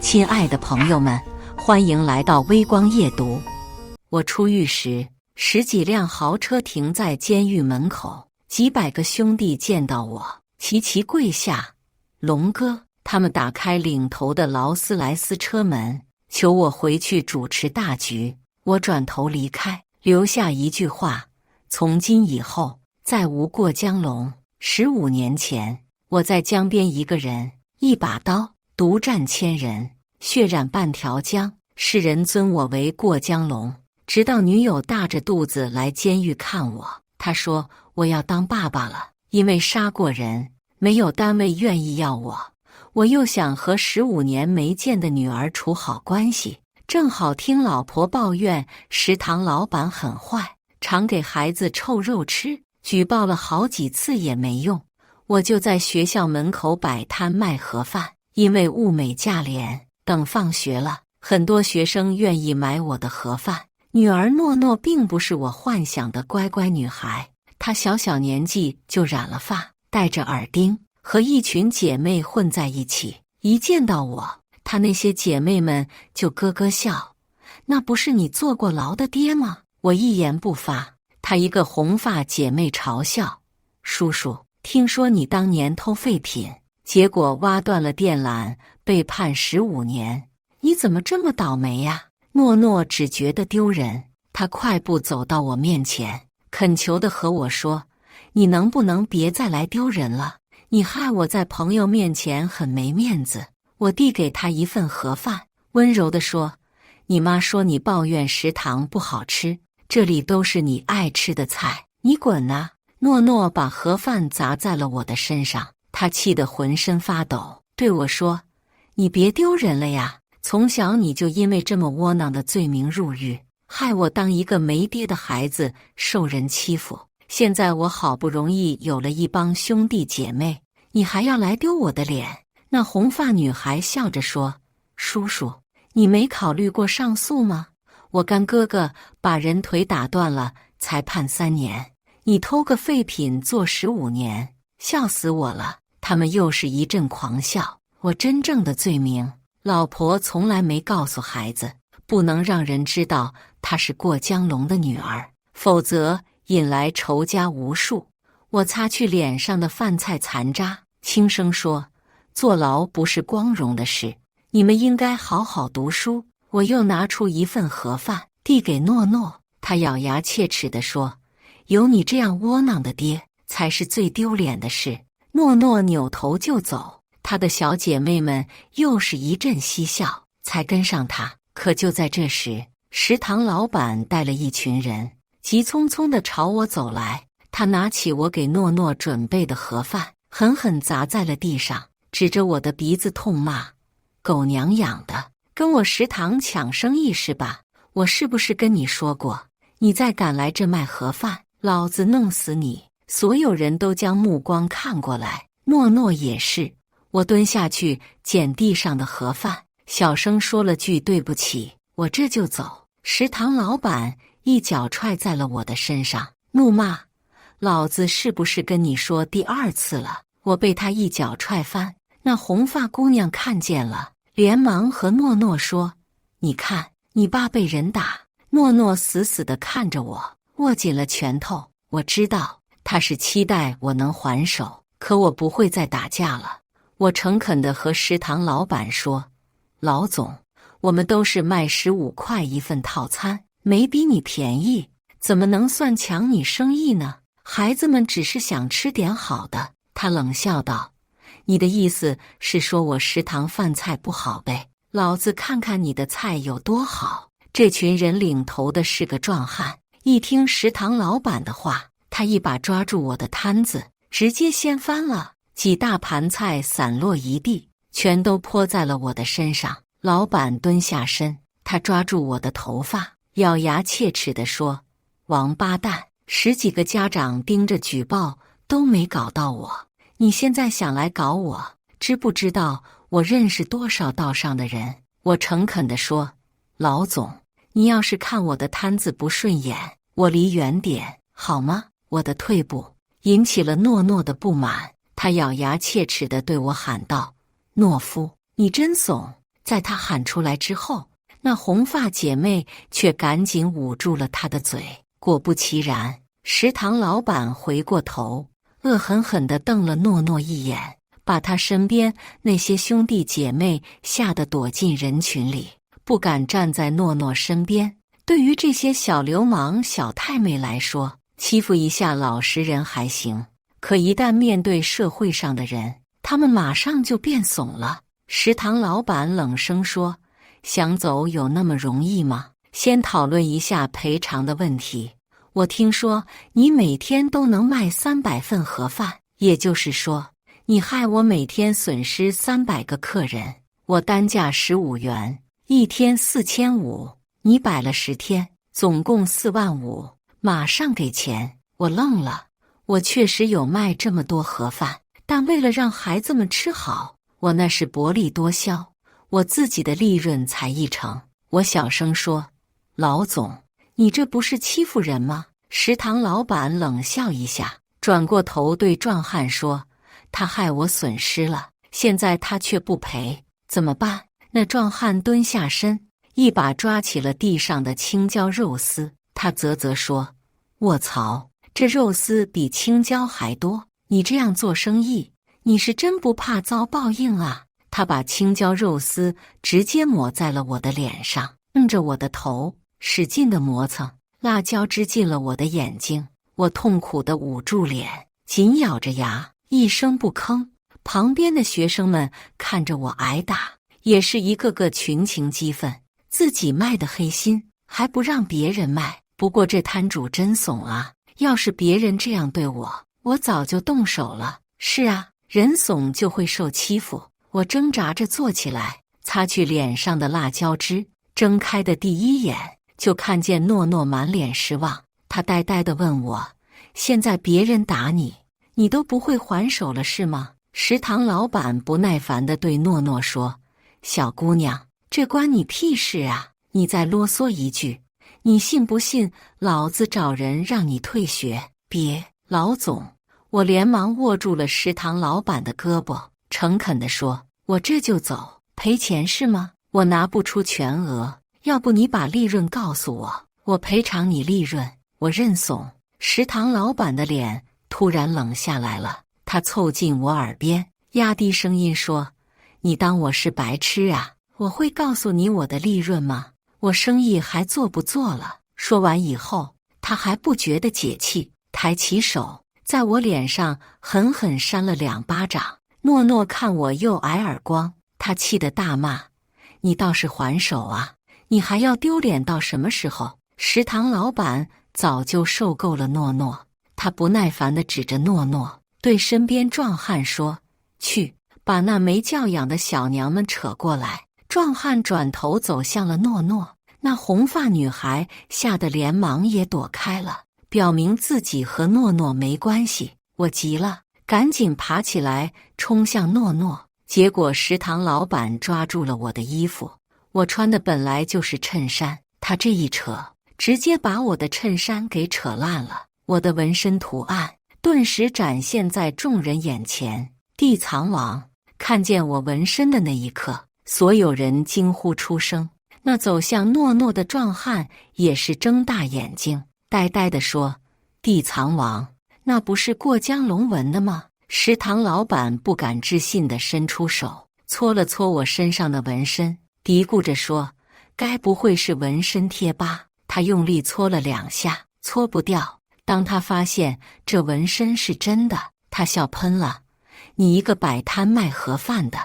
亲爱的朋友们，欢迎来到微光夜读。我出狱时，10几辆豪车停在监狱门口，几百个兄弟见到我，齐齐跪下。龙哥，他们打开领头的劳斯莱斯车门，求我回去主持大局。我转头离开，留下一句话：从今以后，再无过江龙。15年前，我在江边一个人，一把刀，独战千人，血染半条江，世人尊我为过江龙。直到女友大着肚子来监狱看我，她说我要当爸爸了，因为杀过人，没有单位愿意要我。我又想和15年没见的女儿处好关系，正好听老婆抱怨食堂老板很坏，常给孩子臭肉吃，举报了好几次也没用。我就在学校门口摆摊卖盒饭，因为物美价廉，等放学了，很多学生愿意买我的盒饭。女儿诺诺并不是我幻想的乖乖女孩，她小年纪就染了发，戴着耳钉，和一群姐妹混在一起。一见到我，她那些姐妹们就咯咯笑。那不是你坐过牢的爹吗？我一言不发。她一个红发姐妹嘲笑：叔叔，听说你当年偷废品，结果挖断了电缆，被判15年，你怎么这么倒霉呀？诺诺只觉得丢人，她快步走到我面前，恳求地和我说：你能不能别再来丢人了？你害我在朋友面前很没面子。我递给她一份盒饭，温柔地说：你妈说你抱怨食堂不好吃，这里都是你爱吃的菜，你滚啊！诺诺把盒饭砸在了我的身上，她气得浑身发抖，对我说：你别丢人了呀，从小你就因为这么窝囊的罪名入狱，害我当一个没爹的孩子受人欺负。现在我好不容易有了一帮兄弟姐妹，你还要来丢我的脸？那红发女孩笑着说：叔叔，你没考虑过上诉吗？我干哥哥把人腿打断了才判3年，你偷个废品坐15年，笑死我了。他们又是一阵狂笑。我真正的罪名，老婆从来没告诉孩子，不能让人知道她是过江龙的女儿，否则引来仇家无数。我擦去脸上的饭菜残渣，轻声说：坐牢不是光荣的事，你们应该好好读书。我又拿出一份盒饭递给诺诺，她咬牙切齿地说：有你这样窝囊的爹才是最丢脸的事。诺诺扭头就走。她的小姐妹们又是一阵嬉笑，才跟上她。可就在这时，食堂老板带了一群人，急匆匆地朝我走来。他拿起我给诺诺准备的盒饭，狠狠砸在了地上，指着我的鼻子痛骂：狗娘养的，跟我食堂抢生意是吧？我是不是跟你说过，你再敢来这卖盒饭，老子弄死你！所有人都将目光看过来，诺诺也是。我蹲下去捡地上的盒饭，小声说了句对不起，我这就走。食堂老板一脚踹在了我的身上，怒骂：老子是不是跟你说第2次了？我被他一脚踹翻。那红发姑娘看见了，连忙和诺诺说：你看，你爸被人打。诺诺死死地看着我，握紧了拳头。我知道他是期待我能还手，可我不会再打架了。我诚恳地和食堂老板说：老总，我们都是卖15块一份套餐，没比你便宜，怎么能算抢你生意呢？孩子们只是想吃点好的。他冷笑道：你的意思是说我食堂饭菜不好呗？老子看看你的菜有多好。这群人领头的是个壮汉，一听食堂老板的话，他一把抓住我的摊子，直接掀翻了，几大盘菜散落一地，全都泼在了我的身上。老板蹲下身，他抓住我的头发，咬牙切齿地说：王八蛋，10几个家长盯着举报都没搞到我，你现在想来搞我，知不知道我认识多少道上的人？我诚恳地说：老总，你要是看我的摊子不顺眼，我离远点好吗？我的退步引起了诺诺的不满，他咬牙切齿地对我喊道：懦夫，你真怂！在他喊出来之后，那红发姐妹却赶紧捂住了他的嘴。果不其然，食堂老板回过头，恶狠狠地瞪了诺诺一眼，把他身边那些兄弟姐妹吓得躲进人群里，不敢站在诺诺身边。对于这些小流氓小太妹来说，欺负一下老实人还行，可一旦面对社会上的人，他们马上就变怂了。食堂老板冷声说：想走有那么容易吗？先讨论一下赔偿的问题。我听说你每天都能卖300份盒饭，也就是说，你害我每天损失300个客人，我单价15元，一天4500，你摆了10天，总共45000，马上给钱。我愣了，我确实有卖这么多盒饭，但为了让孩子们吃好，我那是薄利多销，我自己的利润才1成。我小声说：老总，你这不是欺负人吗？食堂老板冷笑一下，转过头对壮汉说：他害我损失了，现在他却不赔，怎么办？那壮汉蹲下身，一把抓起了地上的青椒肉丝，他啧啧说：卧槽，这肉丝比青椒还多，你这样做生意，你是真不怕遭报应啊！他把青椒肉丝直接抹在了我的脸上，摁着我的头，使劲地磨蹭，辣椒汁进了我的眼睛，我痛苦地捂住脸，紧咬着牙，一声不吭。旁边的学生们看着我挨打，也是一个个群情激愤，自己卖的黑心，还不让别人卖。不过这摊主真怂啊，要是别人这样对我，我早就动手了。是啊，人怂就会受欺负。我挣扎着坐起来，擦去脸上的辣椒汁，睁开的第一眼就看见诺诺满脸失望。他呆呆地问我：现在别人打你，你都不会还手了是吗？食堂老板不耐烦地对诺诺说：小姑娘，这关你屁事啊！你再啰嗦一句，你信不信老子找人让你退学？别，老总！我连忙握住了食堂老板的胳膊，诚恳地说：我这就走，赔钱是吗？我拿不出全额，要不你把利润告诉我，我赔偿你利润。我认怂。食堂老板的脸突然冷下来了，他凑近我耳边，压低声音说：你当我是白痴啊？我会告诉你我的利润吗？我生意还做不做了？说完以后，他还不觉得解气，抬起手在我脸上狠狠扇了2巴掌。诺诺看我又挨耳光，他气得大骂：你倒是还手啊，你还要丢脸到什么时候？食堂老板早就受够了诺诺，他不耐烦地指着诺诺，对身边壮汉说：去，把那没教养的小娘们扯过来。壮汉转头走向了诺诺，那红发女孩吓得连忙也躲开了，表明自己和诺诺没关系。我急了，赶紧爬起来冲向诺诺，结果食堂老板抓住了我的衣服。我穿的本来就是衬衫，他这一扯，直接把我的衬衫给扯烂了。我的纹身图案顿时展现在众人眼前。地藏王！看见我纹身的那一刻，所有人惊呼出声。那走向诺诺的壮汉也是睁大眼睛，呆呆地说：地藏王，那不是过江龙纹的吗？食堂老板不敢置信地伸出手，搓了搓我身上的纹身，嘀咕着说：该不会是纹身贴吧？他用力搓了2下，搓不掉。当他发现这纹身是真的，他笑喷了：你一个摆摊卖盒饭的，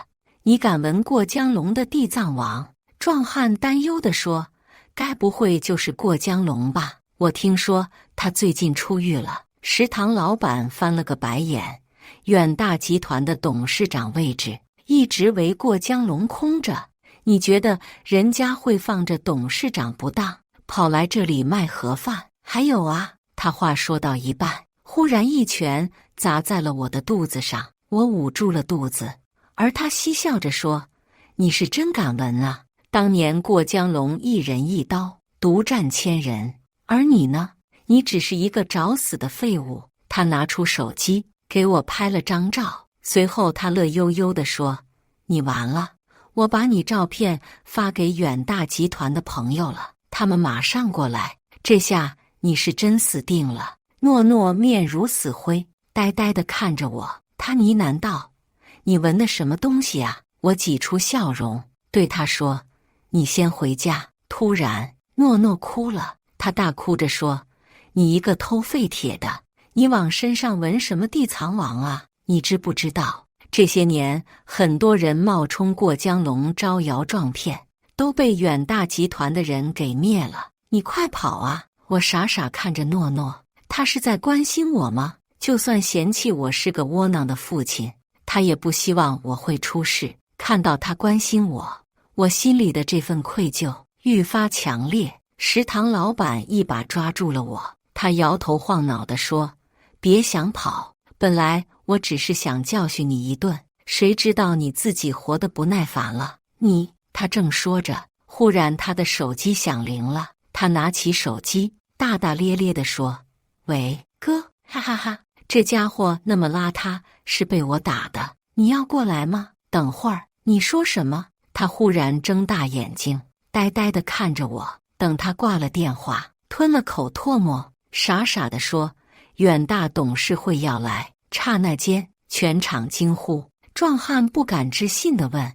你敢纹过江龙的地藏王？壮汉担忧地说：该不会就是过江龙吧？我听说他最近出狱了。食堂老板翻了个白眼，远大集团的董事长位置一直为过江龙空着，你觉得人家会放着董事长不当，跑来这里卖盒饭？还有啊！他话说到一半，忽然一拳砸在了我的肚子上，我捂住了肚子，而他嬉笑着说：你是真敢纹啊！当年过江龙1人1刀，独占1000人，而你呢？你只是一个找死的废物。他拿出手机给我拍了张照，随后他乐悠悠地说：你完了，我把你照片发给远大集团的朋友了，他们马上过来。这下你是真死定了。诺诺面如死灰，呆呆地看着我。他呢喃道：你闻的什么东西啊？我挤出笑容，对他说：你先回家。突然，诺诺哭了，他大哭着说：你一个偷废铁的，你往身上闻什么地藏王啊？你知不知道，这些年很多人冒充过江龙招摇撞骗，都被远大集团的人给灭了。你快跑啊！我傻傻看着诺诺，他是在关心我吗？就算嫌弃我是个窝囊的父亲，他也不希望我会出事。看到他关心我，我心里的这份愧疚愈发强烈。食堂老板一把抓住了我，他摇头晃脑地说：别想跑，本来我只是想教训你一顿，谁知道你自己活得不耐烦了。他正说着，忽然他的手机响铃了。他拿起手机，大大咧咧地说：喂，哥，哈哈哈，这家伙那么邋遢，是被我打的，你要过来吗？等会儿。你说什么？他忽然睁大眼睛，呆呆地看着我。等他挂了电话，吞了口唾沫，傻傻地说：远大董事会要来。刹那间，全场惊呼。壮汉不敢置信地问：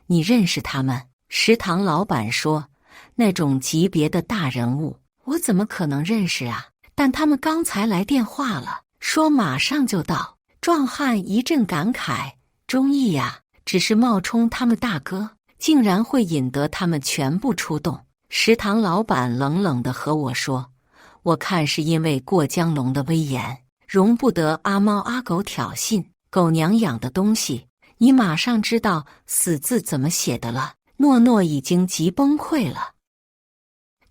你认识他们？食堂老板说：那种级别的大人物，我怎么可能认识啊？但他们刚才来电话了，说马上就到。壮汉一阵感慨：忠义呀，只是冒充他们大哥，竟然会引得他们全部出动。食堂老板冷冷地和我说：我看是因为过江龙的威严，容不得阿猫阿狗挑衅，狗娘养的东西，你马上知道死字怎么写的了。诺诺已经急崩溃了，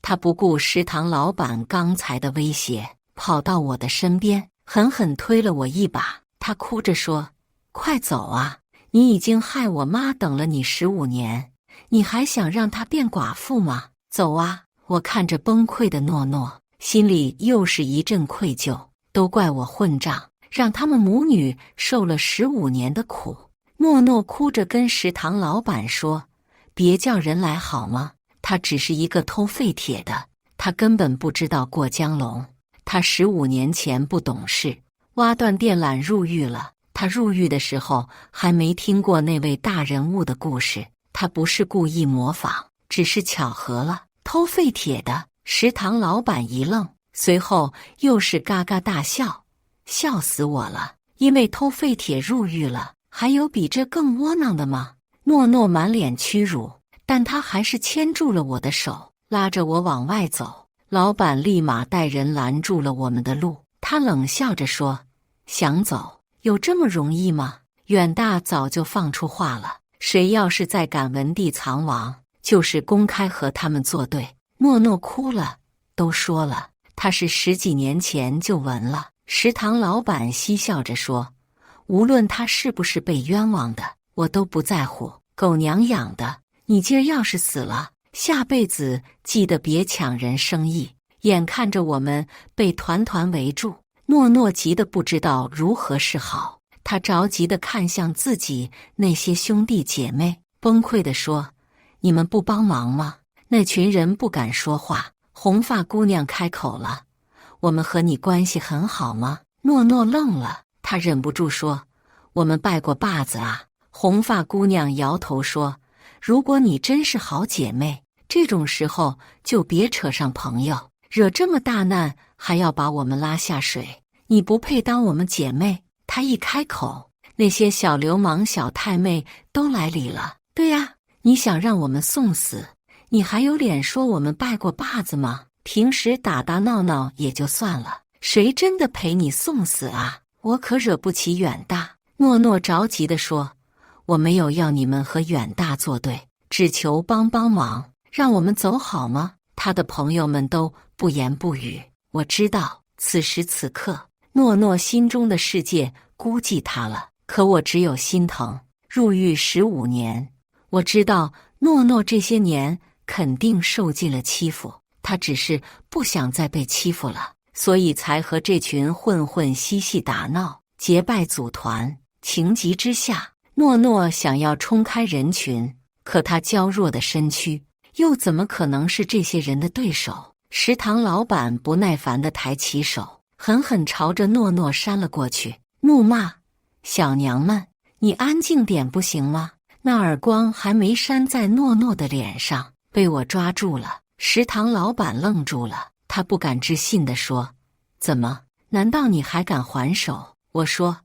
他不顾食堂老板刚才的威胁，跑到我的身边，狠狠推了我一把。他哭着说：快走啊，你已经害我妈等了你15年，你还想让她变寡妇吗？走啊！我看着崩溃的诺诺，心里又是一阵愧疚，都怪我混账，让他们母女受了15年的苦。诺诺哭着跟食堂老板说：别叫人来好吗？他只是一个偷废铁的，他根本不知道过江龙。他15年前不懂事，挖断电缆入狱了。他入狱的时候还没听过那位大人物的故事，他不是故意模仿，只是巧合了。偷废铁的，食堂老板一愣，随后又是嘎嘎大笑，笑死我了！因为偷废铁入狱了，还有比这更窝囊的吗？诺诺满脸屈辱，但他还是牵住了我的手，拉着我往外走。老板立马带人拦住了我们的路，他冷笑着说：想走有这么容易吗？远大早就放出话了，谁要是再敢闻地藏王，就是公开和他们作对。诺诺哭了，都说了，他是10几年前就闻了。食堂老板嬉笑着说：无论他是不是被冤枉的，我都不在乎，狗娘养的，你今儿要是死了，下辈子记得别抢人生意。眼看着我们被团团围住，诺诺急得不知道如何是好，他着急地看向自己那些兄弟姐妹，崩溃地说：你们不帮忙吗？那群人不敢说话。红发姑娘开口了：我们和你关系很好吗？诺诺愣了，他忍不住说：我们拜过把子啊。红发姑娘摇头说：如果你真是好姐妹，这种时候就别扯上朋友，惹这么大难还要把我们拉下水，你不配当我们姐妹。她一开口，那些小流氓小太妹都来理了。对呀，你想让我们送死，你还有脸说我们拜过把子吗？平时打打闹闹也就算了，谁真的陪你送死啊？我可惹不起远大。诺诺着急地说：我没有要你们和远大作对，只求帮帮忙，让我们走好吗？他的朋友们都不言不语。我知道此时此刻诺诺心中的世界孤寂他了，可我只有心疼。入狱15年，我知道诺诺这些年肯定受尽了欺负，他只是不想再被欺负了，所以才和这群混混嬉戏打闹，结拜组团。情急之下，诺诺想要冲开人群，可他娇弱的身躯又怎么可能是这些人的对手？食堂老板不耐烦地抬起手，狠狠朝着诺诺扇了过去，怒骂：小娘们，你安静点不行吗？那耳光还没扇在诺诺的脸上，被我抓住了。食堂老板愣住了，他不敢置信地说：怎么？难道你还敢还手？我说：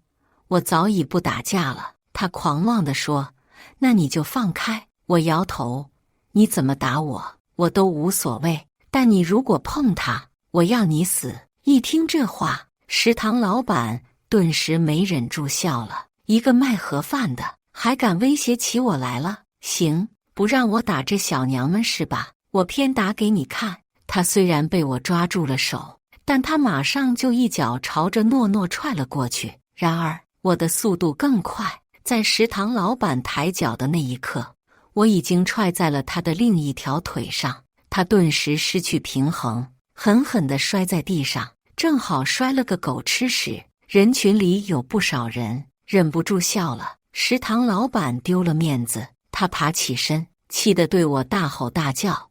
我早已不打架了。他狂妄地说：那你就放开。我摇头：你怎么打我，我都无所谓，但你如果碰他，我要你死。一听这话，食堂老板顿时没忍住笑了。一个卖盒饭的还敢威胁起我来了？行，不让我打这小娘们是吧？我偏打给你看。他虽然被我抓住了手，但他马上就一脚朝着诺诺踹了过去。然而我的速度更快，在食堂老板抬脚的那一刻，我已经踹在了他的另一条腿上。他顿时失去平衡，狠狠地摔在地上，正好摔了个狗吃屎。人群里有不少人忍不住笑了。食堂老板丢了面子，他爬起身，气得对我大吼大叫：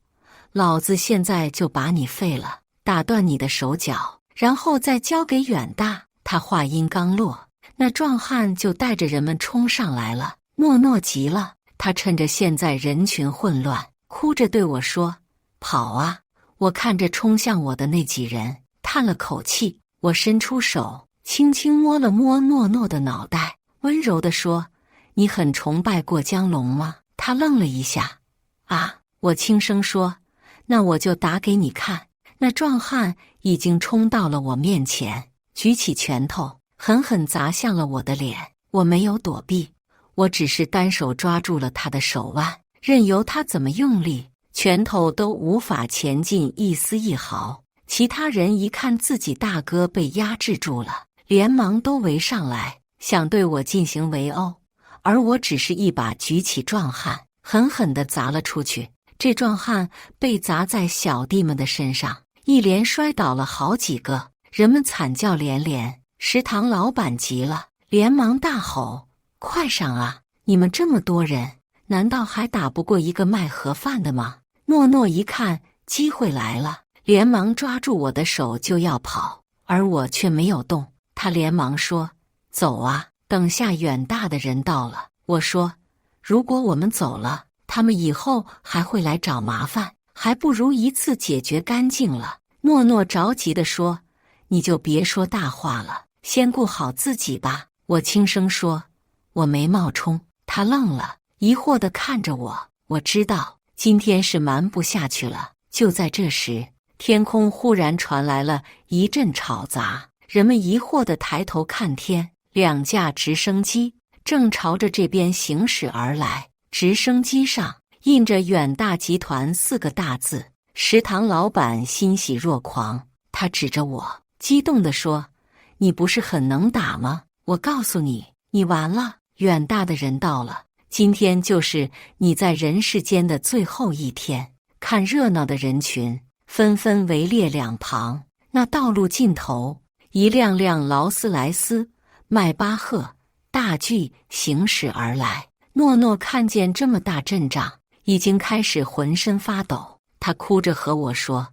老子现在就把你废了，打断你的手脚，然后再交给远大。他话音刚落，那壮汉就带着人们冲上来了。诺诺急了，他趁着现在人群混乱，哭着对我说：跑啊！我看着冲向我的那几人，叹了口气。我伸出手，轻轻摸了摸诺诺的脑袋，温柔地说：你很崇拜过江龙吗？他愣了一下。啊！我轻声说：那我就打给你看。那壮汉已经冲到了我面前，举起拳头狠狠砸向了我的脸。我没有躲避，我只是单手抓住了他的手腕，任由他怎么用力，拳头都无法前进一丝一毫。其他人一看自己大哥被压制住了，连忙都围上来，想对我进行围殴，而我只是一把举起壮汉，狠狠地砸了出去。这壮汉被砸在小弟们的身上，一连摔倒了好几个，人们惨叫连连。食堂老板急了，连忙大吼：快上啊！你们这么多人，难道还打不过一个卖盒饭的吗？诺诺一看机会来了，连忙抓住我的手就要跑，而我却没有动。他连忙说：走啊，等下远大的人到了。我说：如果我们走了，他们以后还会来找麻烦，还不如一次解决干净了。诺诺着急地说：你就别说大话了，先顾好自己吧。我轻声说：我没冒充。他愣了，疑惑地看着我。我知道今天是瞒不下去了。就在这时，天空忽然传来了一阵吵杂，人们疑惑地抬头看天，两架直升机正朝着这边行驶而来。直升机上印着远大集团4个大字。食堂老板欣喜若狂，他指着我，激动地说：你不是很能打吗？我告诉你，你完了。远大的人到了，今天就是你在人世间的最后一天。看热闹的人群纷纷围列两旁，那道路尽头，一辆辆劳斯莱斯、迈巴赫大 G 行驶而来。诺诺看见这么大阵仗，已经开始浑身发抖。他哭着和我说：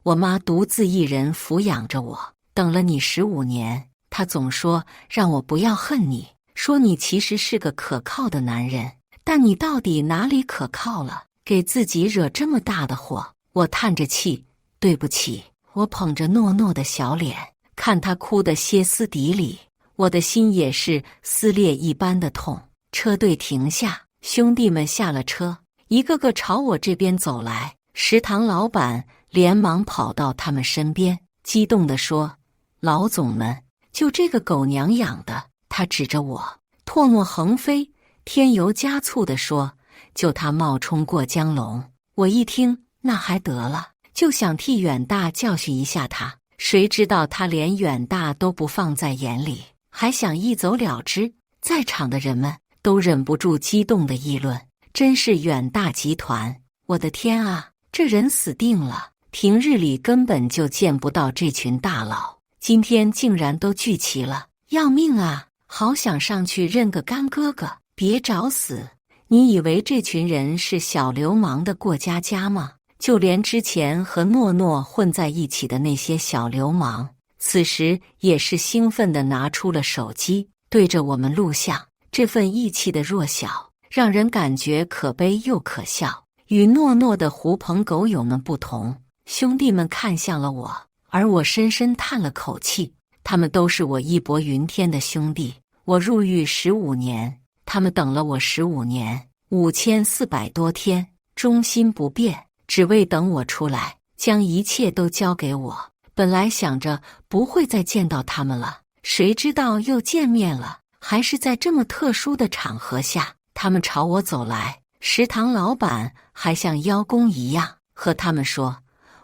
我妈独自一人抚养着我，等了你15年。她总说让我不要恨你，说你其实是个可靠的男人，但你到底哪里可靠了？给自己惹这么大的祸。我叹着气：对不起。我捧着诺诺的小脸，看她哭得歇斯底里，我的心也是撕裂一般的痛。车队停下，兄弟们下了车，一个个朝我这边走来。食堂老板连忙跑到他们身边，激动地说：老总们，就这个狗娘养的！他指着我，唾沫横飞，添油加醋地说：就他冒充过江龙。我一听，那还得了，就想替远大教训一下他，谁知道他连远大都不放在眼里，还想一走了之。在场的人们都忍不住激动地议论：真是远大集团！我的天啊，这人死定了！平日里根本就见不到这群大佬，今天竟然都聚齐了，要命啊！好想上去认个干哥哥！别找死！你以为这群人是小流氓的过家家吗？就连之前和诺诺混在一起的那些小流氓，此时也是兴奋地拿出了手机，对着我们录像。这份义气的弱小，让人感觉可悲又可笑。与诺诺的狐朋狗友们不同，兄弟们看向了我，而我深深叹了口气。他们都是我义薄云天的兄弟。我入狱15年，他们等了我15年，5400多天，忠心不变，只为等我出来，将一切都交给我。本来想着不会再见到他们了，谁知道又见面了，还是在这么特殊的场合下。他们朝我走来，食堂老板还像邀功一样和他们说，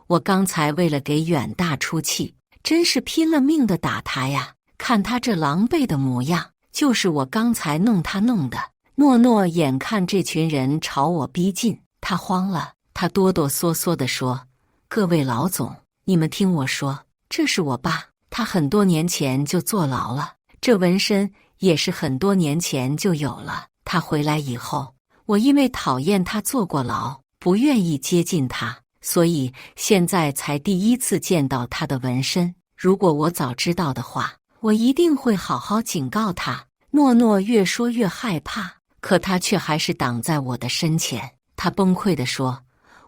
我刚才为了给远大出气，真是拼了命的打他呀，看他这狼狈的模样，就是我刚才弄他弄的。诺诺眼看这群人朝我逼近，他慌了，他哆哆嗦嗦地说，各位老总，你们听我说，这是我爸，他很多年前就坐牢了，这纹身也是很多年前就有了。他回来以后，我因为讨厌他坐过牢，不愿意接近他，所以现在才第一次见到他的纹身。如果我早知道的话，我一定会好好警告他。诺诺越说越害怕，可他却还是挡在我的身前。他崩溃地说，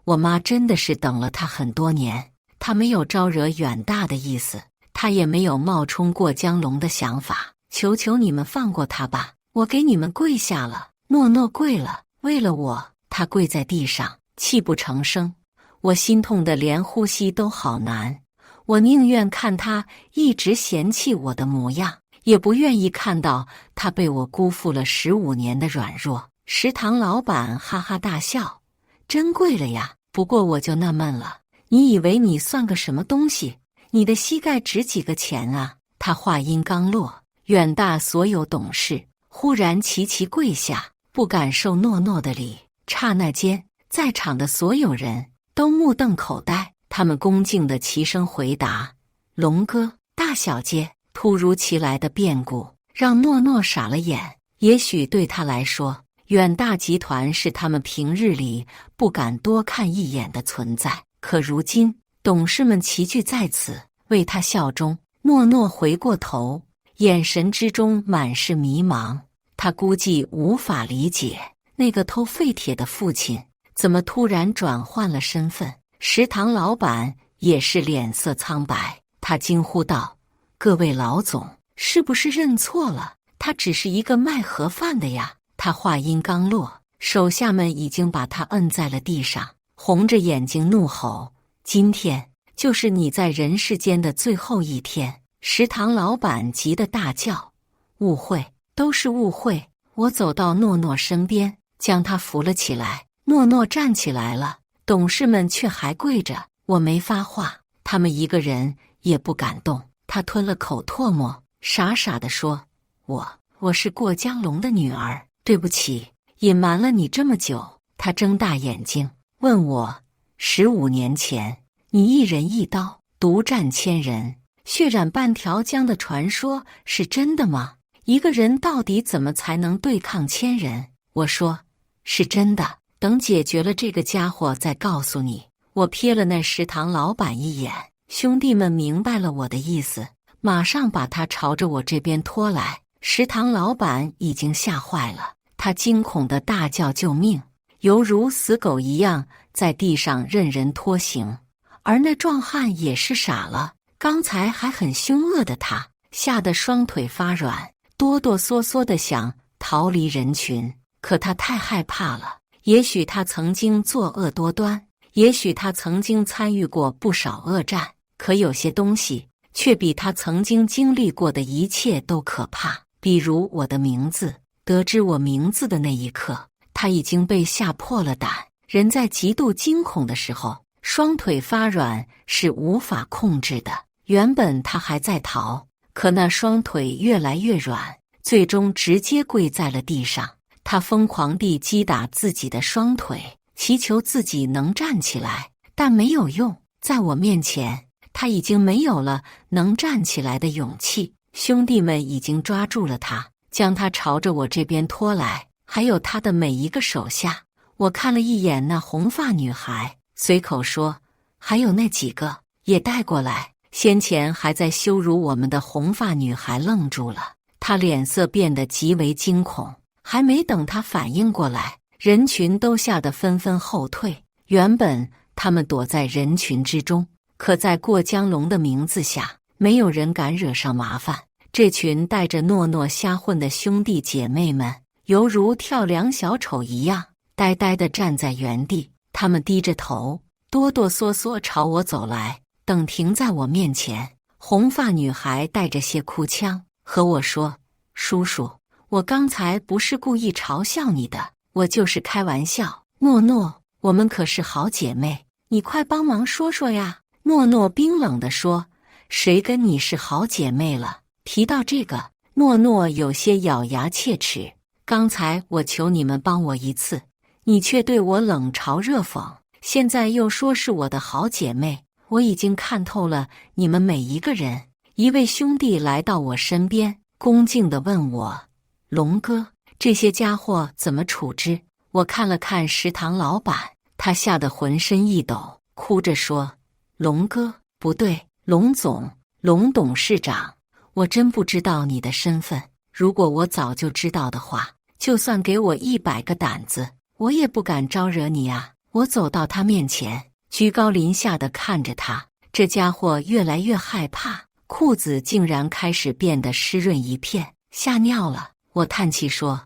我妈真的是等了他很多年，他没有招惹远大的意思，他也没有冒充过江龙的想法，求求你们放过他吧，我给你们跪下了。诺诺跪了，为了我，他跪在地上，泣不成声。我心痛得连呼吸都好难，我宁愿看他一直嫌弃我的模样，也不愿意看到他被我辜负了15年的软弱。食堂老板哈哈大笑，真跪了呀，不过我就纳闷了，你以为你算个什么东西？你的膝盖值几个钱啊？他话音刚落，远大所有董事忽然齐齐跪下，不敢受诺诺的礼。刹那间，在场的所有人都目瞪口呆，他们恭敬地齐声回答，龙哥。大小姐。突如其来的变故让诺诺傻了眼，也许对他来说，远大集团是他们平日里不敢多看一眼的存在，可如今董事们齐聚在此，为他效忠。诺诺回过头，眼神之中满是迷茫，他估计无法理解那个偷废铁的父亲怎么突然转换了身份。食堂老板也是脸色苍白，他惊呼道，各位老总，是不是认错了？他只是一个卖盒饭的呀。他话音刚落，手下们已经把他摁在了地上，红着眼睛怒吼，今天就是你在人世间的最后一天。食堂老板急得大叫，误会，都是误会。我走到诺诺身边，将他扶了起来。诺诺站起来了，董事们却还跪着。我没发话，他们一个人也不敢动。他吞了口唾沫，傻傻地说，我是过江龙的女儿，对不起，隐瞒了你这么久。他睁大眼睛问我，15年前你一人一刀独战千人，血染半条江的传说是真的吗？一个人到底怎么才能对抗千人？我说，是真的，等解决了这个家伙再告诉你。我瞥了那食堂老板一眼，兄弟们明白了我的意思，马上把他朝着我这边拖来。食堂老板已经吓坏了，他惊恐地大叫救命，犹如死狗一样在地上任人拖行。而那壮汉也是傻了，刚才还很凶恶的他，吓得双腿发软，哆哆嗦嗦地想逃离人群。可他太害怕了，也许他曾经作恶多端，也许他曾经参与过不少恶战，可有些东西却比他曾经经历过的一切都可怕。比如我的名字，得知我名字的那一刻，他已经被吓破了胆。人在极度惊恐的时候，双腿发软是无法控制的。原本他还在逃，可那双腿越来越软，最终直接跪在了地上。他疯狂地击打自己的双腿，祈求自己能站起来，但没有用。在我面前，他已经没有了能站起来的勇气。兄弟们已经抓住了他，将他朝着我这边拖来。还有他的每一个手下。我看了一眼那红发女孩，随口说：“还有那几个也带过来。”先前还在羞辱我们的红发女孩愣住了，她脸色变得极为惊恐。还没等她反应过来，人群都吓得纷纷后退。原本他们躲在人群之中，可在过江龙的名字下，没有人敢惹上麻烦。这群带着诺诺瞎混的兄弟姐妹们，犹如跳梁小丑一样，呆呆地站在原地。他们低着头，哆哆嗦嗦朝我走来。等停在我面前，红发女孩带着些哭腔和我说：“叔叔，我刚才不是故意嘲笑你的，我就是开玩笑。诺诺，我们可是好姐妹，你快帮忙说说呀。”诺诺冰冷地说：“谁跟你是好姐妹了？”提到这个，诺诺有些咬牙切齿。刚才我求你们帮我一次，你却对我冷嘲热讽，现在又说是我的好姐妹。我已经看透了你们每一个人。一位兄弟来到我身边，恭敬地问我：“龙哥，这些家伙怎么处置？”我看了看食堂老板，他吓得浑身一抖，哭着说：“龙哥，不对，龙总，龙董事长，我真不知道你的身份。如果我早就知道的话，就算给我100个胆子，我也不敢招惹你啊！”我走到他面前，居高临下地看着他。这家伙越来越害怕，裤子竟然开始变得湿润一片，吓尿了。我叹气说：“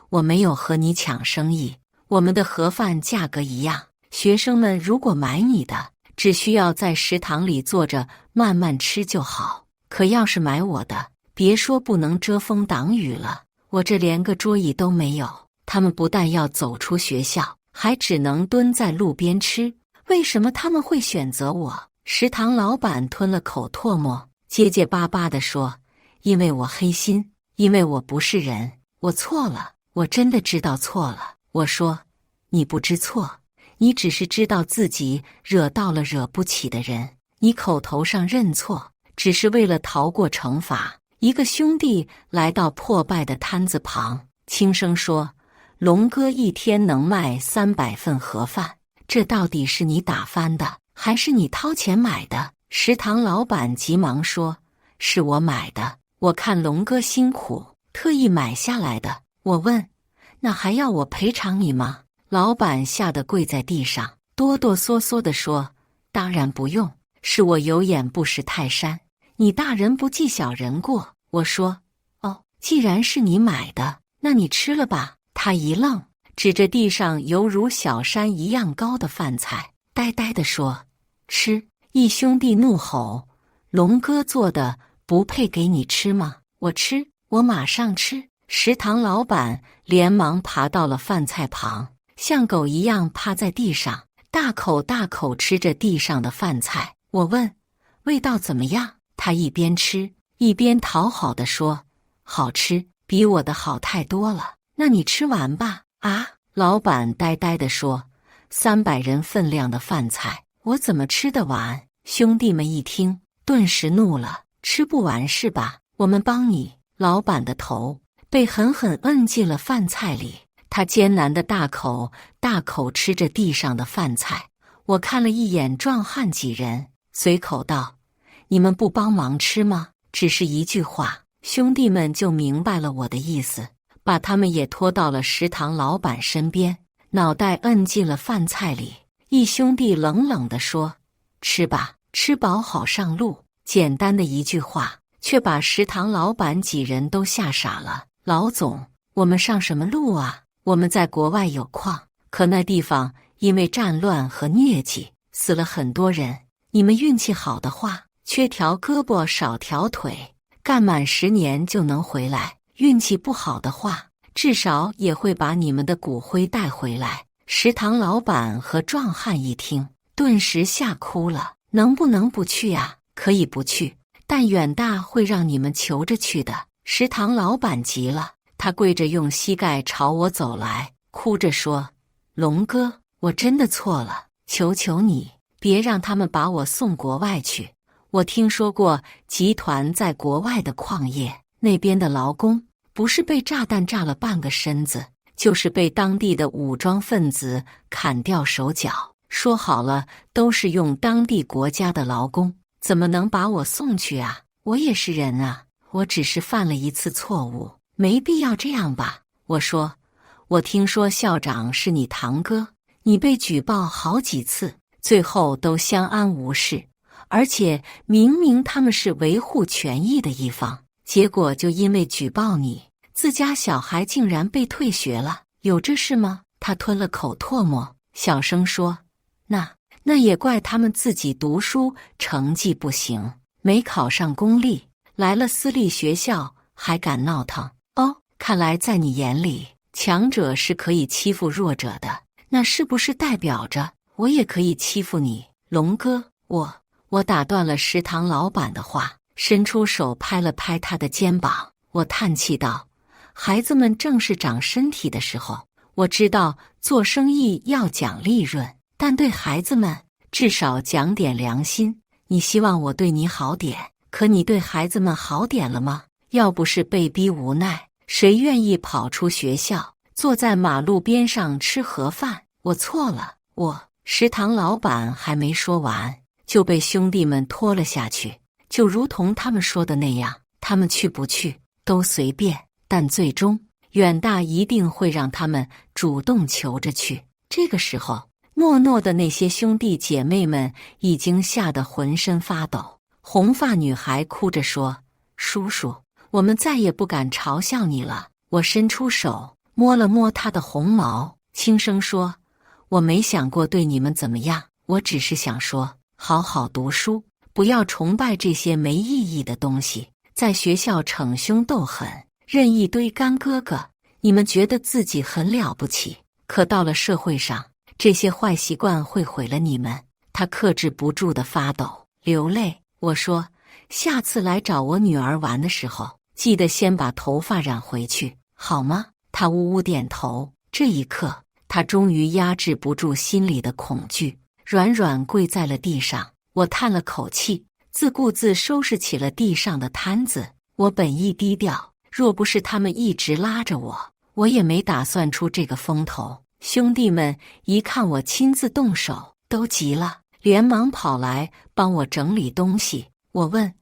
我没有和你抢生意，我们的盒饭价格一样。学生们如果买你的，只需要在食堂里坐着慢慢吃就好。可要是买我的，别说不能遮风挡雨了，我这连个桌椅都没有。他们不但要走出学校，还只能蹲在路边吃。为什么他们会选择我？”食堂老板吞了口唾沫，结结巴巴地说：“因为我黑心，因为我不是人，我错了，我真的知道错了。”我说：“你不知错，你只是知道自己惹到了惹不起的人。你口头上认错，只是为了逃过惩罚。”一个兄弟来到破败的摊子旁，轻声说：“龙哥一天能卖300份盒饭，这到底是你打翻的，还是你掏钱买的？”食堂老板急忙说：“是我买的，我看龙哥辛苦，特意买下来的。”我问：“那还要我赔偿你吗？”老板吓得跪在地上，哆哆嗦嗦地说：“当然不用，是我有眼不识泰山，你大人不计小人过。”我说：“哦，既然是你买的，那你吃了吧。”他一愣，指着地上犹如小山一样高的饭菜，呆呆地说：“吃！”一兄弟怒吼：“龙哥做的不配给你吃吗？我吃，我马上吃！”食堂老板连忙爬到了饭菜旁，像狗一样趴在地上，大口大口吃着地上的饭菜。我问：“味道怎么样？”他一边吃一边讨好地说：“好吃，比我的好太多了。”那你吃完吧。啊！老板呆呆地说：“300人分量的饭菜，我怎么吃得完？”兄弟们一听，顿时怒了：“吃不完是吧？我们帮你。”老板的头被狠狠摁进了饭菜里，他艰难地大口大口吃着地上的饭菜。我看了一眼壮汉几人，随口道：“你们不帮忙吃吗？”只是一句话，兄弟们就明白了我的意思，把他们也拖到了食堂老板身边，脑袋摁进了饭菜里。一兄弟冷冷地说：“吃吧，吃饱好上路。”简单的一句话，却把食堂老板几人都吓傻了。“老总，我们上什么路啊？我们在国外有矿，可那地方因为战乱和疟疾死了很多人。你们运气好的话，缺条胳膊少条腿，干满10年就能回来；运气不好的话，至少也会把你们的骨灰带回来。”食堂老板和壮汉一听，顿时吓哭了。“能不能不去呀？”“可以不去，但远大会让你们求着去的。”食堂老板急了，他跪着用膝盖朝我走来，哭着说：“龙哥，我真的错了，求求你，别让他们把我送国外去。我听说过集团在国外的矿业，那边的劳工不是被炸弹炸了半个身子，就是被当地的武装分子砍掉手脚。说好了都是用当地国家的劳工，怎么能把我送去啊？我也是人啊，我只是犯了一次错误，没必要这样吧。我说，我听说校长是你堂哥，你被举报好几次，最后都相安无事，而且明明他们是维护权益的一方，结果就因为举报你，自家小孩竟然被退学了，有这事吗？他吞了口唾沫，小声说，那也怪他们自己读书成绩不行，没考上公立，来了私立学校还敢闹腾。哦，看来在你眼里，强者是可以欺负弱者的，那是不是代表着我也可以欺负你？龙哥，我打断了食堂老板的话，伸出手拍了拍他的肩膀，我叹气道，孩子们正是长身体的时候，我知道做生意要讲利润，但对孩子们至少讲点良心。你希望我对你好点，可你对孩子们好点了吗？要不是被逼无奈，谁愿意跑出学校，坐在马路边上吃盒饭？我错了，食堂老板还没说完，就被兄弟们拖了下去。就如同他们说的那样，他们去不去都随便，但最终远大一定会让他们主动求着去。这个时候，诺诺的那些兄弟姐妹们已经吓得浑身发抖。红发女孩哭着说，叔叔，我们再也不敢嘲笑你了。我伸出手摸了摸她的红毛，轻声说，我没想过对你们怎么样，我只是想说，好好读书，不要崇拜这些没意义的东西，在学校逞凶斗狠，认一堆干哥哥，你们觉得自己很了不起，可到了社会上，这些坏习惯会毁了你们。他克制不住的发抖，流泪。我说，下次来找我女儿玩的时候，记得先把头发染回去，好吗？他呜呜点头。这一刻，他终于压制不住心里的恐惧，软软跪在了地上。我叹了口气，自顾自收拾起了地上的摊子。我本意低调，若不是他们一直拉着我，我也没打算出这个风头。兄弟们一看我亲自动手，都急了，连忙跑来帮我整理东西。我问，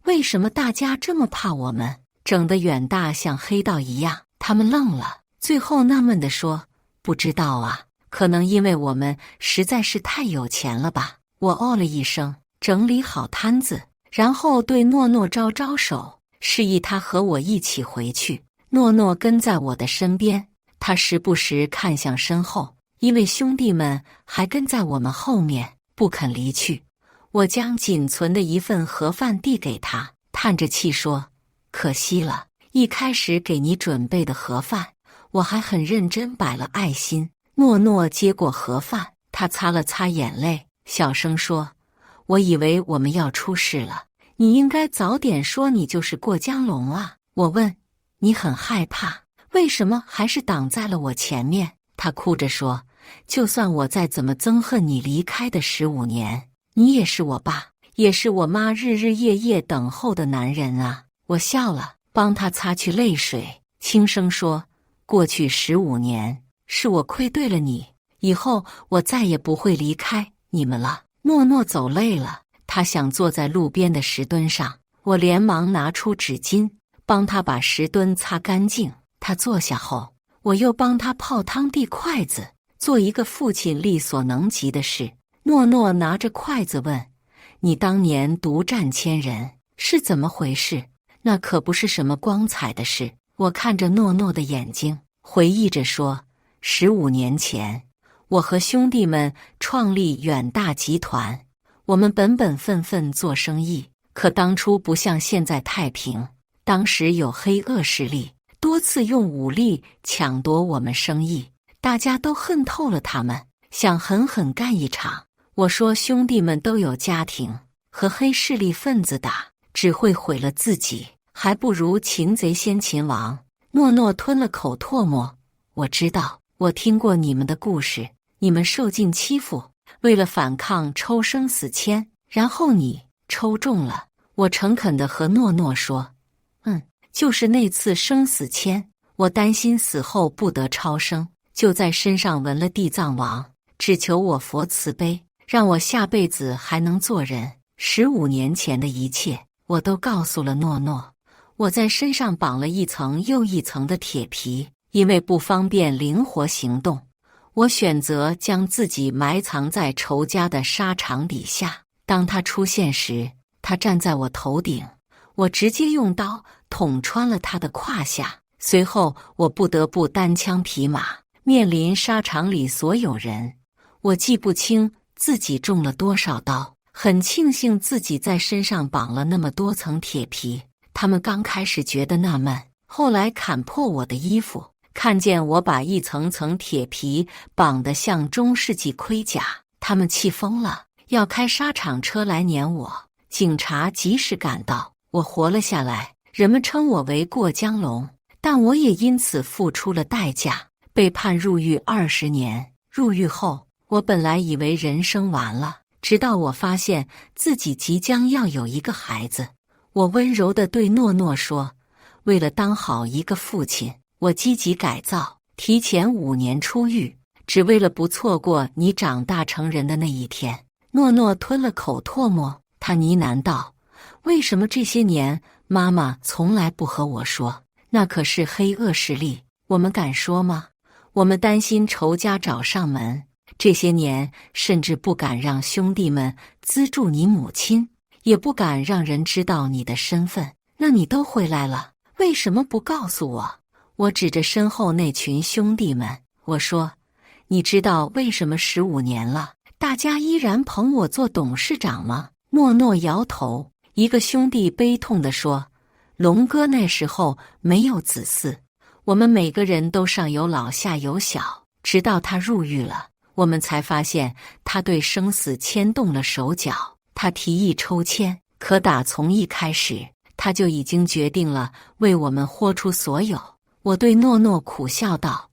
为什么大家这么怕我们？整得远大像黑道一样。他们愣了，最后纳闷地说，不知道啊，可能因为我们实在是太有钱了吧。我哦了一声，整理好摊子，然后对诺诺招招手，示意他和我一起回去。诺诺跟在我的身边，他时不时看向身后，因为兄弟们还跟在我们后面，不肯离去。我将仅存的一份盒饭递给他，叹着气说，可惜了，一开始给你准备的盒饭，我还很认真摆了爱心。诺诺接过盒饭，他擦了擦眼泪，小声说，我以为我们要出事了，你应该早点说你就是过江龙啊。我问，你很害怕，为什么还是挡在了我前面？他哭着说，就算我再怎么憎恨你离开的15年，你也是我爸，也是我妈日日夜夜等候的男人啊。我笑了，帮他擦去泪水，轻声说，过去15年是我愧对了你，以后我再也不会离开你们了。诺诺走累了，他想坐在路边的石墩上，我连忙拿出纸巾帮他把石墩擦干净。他坐下后，我又帮他泡汤递筷子，做一个父亲力所能及的事。诺诺拿着筷子问，你当年独占千人是怎么回事？那可不是什么光彩的事。我看着诺诺的眼睛，回忆着说，15年前，我和兄弟们创立远大集团，我们本本分分做生意，可当初不像现在太平，当时有黑恶势力，多次用武力抢夺我们生意，大家都恨透了他们，想狠狠干一场。我说兄弟们都有家庭，和黑势力分子打，只会毁了自己，还不如擒贼先擒王。诺诺吞了口唾沫，我知道，我听过你们的故事，你们受尽欺负，为了反抗抽生死签，然后你抽中了。我诚恳地和诺诺说，就是那次生死签，我担心死后不得超生，就在身上纹了地藏王，只求我佛慈悲，让我下辈子还能做人。15年前的一切，我都告诉了诺诺。我在身上绑了一层又一层的铁皮，因为不方便灵活行动，我选择将自己埋藏在仇家的沙场底下。当他出现时，他站在我头顶，我直接用刀捅穿了他的胯下。随后，我不得不单枪匹马，面临沙场里所有人。我记不清自己中了多少刀，很庆幸自己在身上绑了那么多层铁皮。他们刚开始觉得纳闷，后来砍破我的衣服，看见我把一层层铁皮绑得像中世纪盔甲，他们气疯了，要开沙场车来撵我。警察及时赶到，我活了下来，人们称我为过江龙，但我也因此付出了代价，被判入狱20年。入狱后，我本来以为人生完了，直到我发现自己即将要有一个孩子。我温柔地对诺诺说，为了当好一个父亲，我积极改造，提前5年出狱，只为了不错过你长大成人的那一天。诺诺吞了口唾沫，他呢喃道，为什么这些年妈妈从来不和我说？那可是黑恶势力，我们敢说吗？我们担心仇家找上门，这些年甚至不敢让兄弟们资助你母亲，也不敢让人知道你的身份。那你都回来了，为什么不告诉我？我指着身后那群兄弟们，我说，你知道为什么15年了，大家依然捧我做董事长吗？诺诺摇头。一个兄弟悲痛地说，龙哥那时候没有子嗣，我们每个人都上有老下有小，直到他入狱了，我们才发现他对生死牵动了手脚。他提议抽签，可打从一开始，他就已经决定了为我们豁出所有。我对诺诺苦笑道，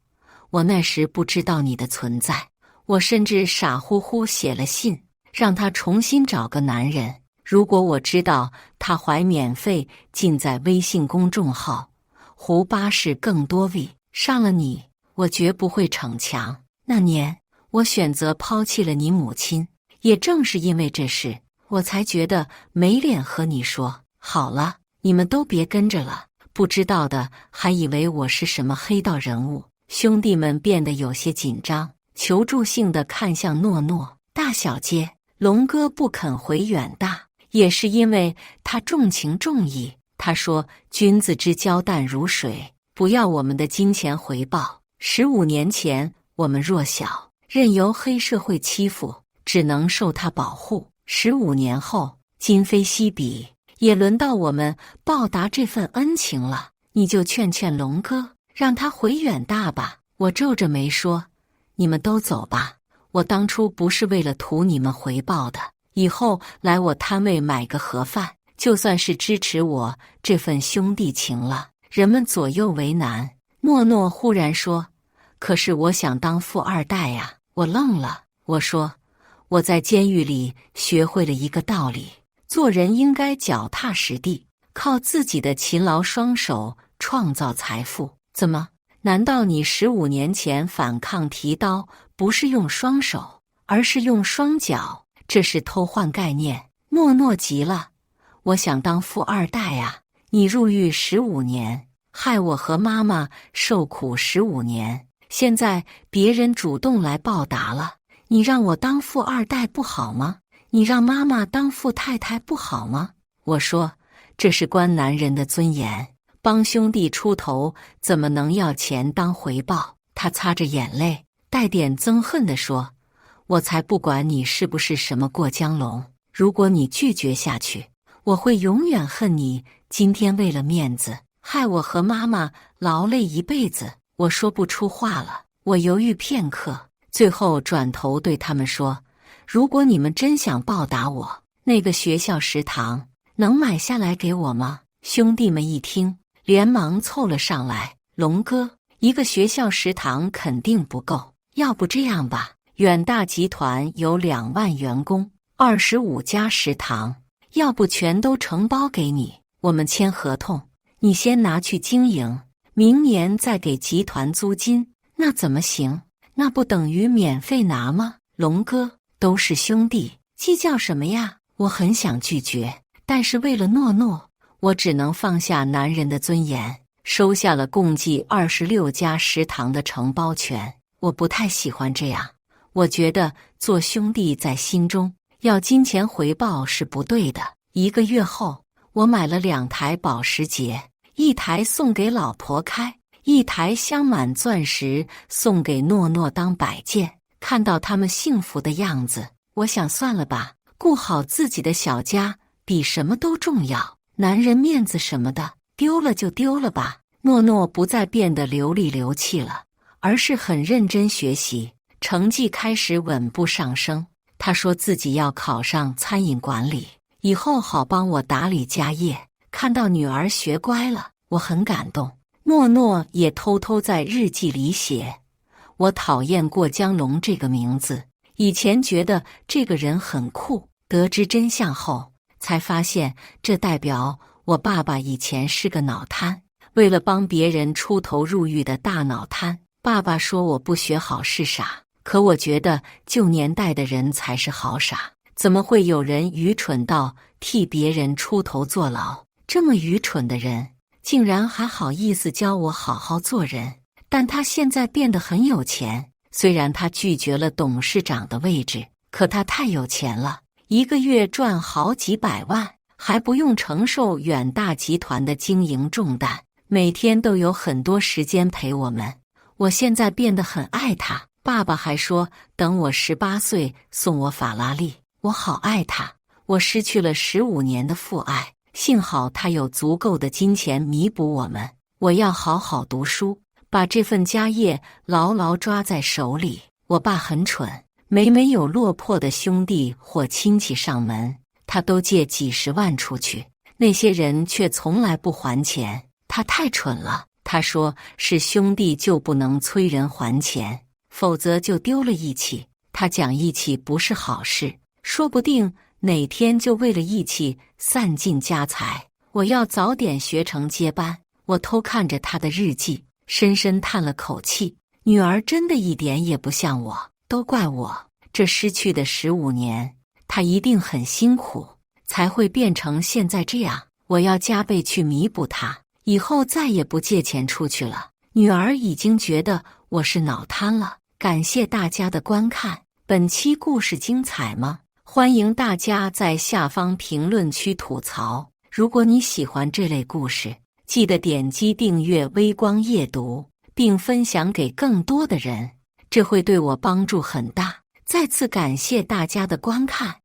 我那时不知道你的存在，我甚至傻乎乎写了信，让他重新找个男人。如果我知道他怀免费尽在微信公众号胡巴士更多位上了你，我绝不会逞强。那年我选择抛弃了你母亲，也正是因为这事，我才觉得没脸和你说。好了，你们都别跟着了，不知道的还以为我是什么黑道人物。兄弟们变得有些紧张，求助性地看向诺诺。大小姐，龙哥不肯回远大，也是因为他重情重义。他说，君子之交淡如水，不要我们的金钱回报。15年前我们弱小，任由黑社会欺负，只能受他保护。15年后，今非昔比，也轮到我们报答这份恩情了。你就劝劝龙哥，让他回远大吧。我皱着眉说，你们都走吧，我当初不是为了图你们回报的，以后来我摊位买个盒饭，就算是支持我这份兄弟情了。人们左右为难。诺诺忽然说，可是我想当富二代呀。我愣了，我说，我在监狱里学会了一个道理，做人应该脚踏实地，靠自己的勤劳双手创造财富。怎么？难道你15年前反抗提刀不是用双手，而是用双脚？这是偷换概念。诺诺急了，我想当富二代啊！你入狱15年，害我和妈妈受苦15年，现在别人主动来报答了，你让我当富二代不好吗？你让妈妈当富太太不好吗？我说，这是关男人的尊严，帮兄弟出头怎么能要钱当回报？他擦着眼泪，带点憎恨地说，我才不管你是不是什么过江龙，如果你拒绝下去，我会永远恨你。今天为了面子，害我和妈妈劳累一辈子。我说不出话了，我犹豫片刻，最后转头对他们说，如果你们真想报答我，那个学校食堂能买下来给我吗？兄弟们一听，连忙凑了上来，龙哥，一个学校食堂肯定不够，要不这样吧，远大集团有2万员工，25家食堂，要不全都承包给你，我们签合同，你先拿去经营，明年再给集团租金，那怎么行？那不等于免费拿吗？龙哥，都是兄弟，计较什么呀？我很想拒绝，但是为了诺诺，我只能放下男人的尊严，收下了共计26家食堂的承包权。我不太喜欢这样，我觉得做兄弟在心中要金钱回报是不对的。1个月后，我买了2台保时捷，1台送给老婆开，1台镶满钻石送给诺诺当摆件。看到他们幸福的样子，我想算了吧，顾好自己的小家比什么都重要。男人面子什么的，丢了就丢了吧。诺诺不再变得流里流气了，而是很认真学习，成绩开始稳步上升。他说自己要考上餐饮管理，以后好帮我打理家业。看到女儿学乖了，我很感动。诺诺也偷偷在日记里写，我讨厌过江龙这个名字，以前觉得这个人很酷，得知真相后才发现这代表我爸爸以前是个脑瘫，为了帮别人出头入狱的大脑瘫。爸爸说我不学好是傻，可我觉得旧年代的人才是好傻，怎么会有人愚蠢到替别人出头坐牢？这么愚蠢的人竟然还好意思教我好好做人。但他现在变得很有钱，虽然他拒绝了董事长的位置，可他太有钱了，1个月赚好几百万，还不用承受远大集团的经营重担，每天都有很多时间陪我们。我现在变得很爱他，爸爸还说等我18岁送我法拉利。我好爱他，我失去了15年的父爱，幸好他有足够的金钱弥补我们。我要好好读书，把这份家业牢牢抓在手里。我爸很蠢，每有落魄的兄弟或亲戚上门，他都借几十万出去，那些人却从来不还钱。他太蠢了，他说是兄弟就不能催人还钱，否则就丢了义气。他讲义气不是好事，说不定哪天就为了义气散尽家财。我要早点学成接班。我偷看着他的日记，深深叹了口气。女儿真的一点也不像我，都怪我。这失去的15年，她一定很辛苦，才会变成现在这样。我要加倍去弥补她，以后再也不借钱出去了。女儿已经觉得我是脑瘫了。感谢大家的观看，本期故事精彩吗？欢迎大家在下方评论区吐槽。如果你喜欢这类故事，记得点击订阅微光夜读，并分享给更多的人，这会对我帮助很大。再次感谢大家的观看。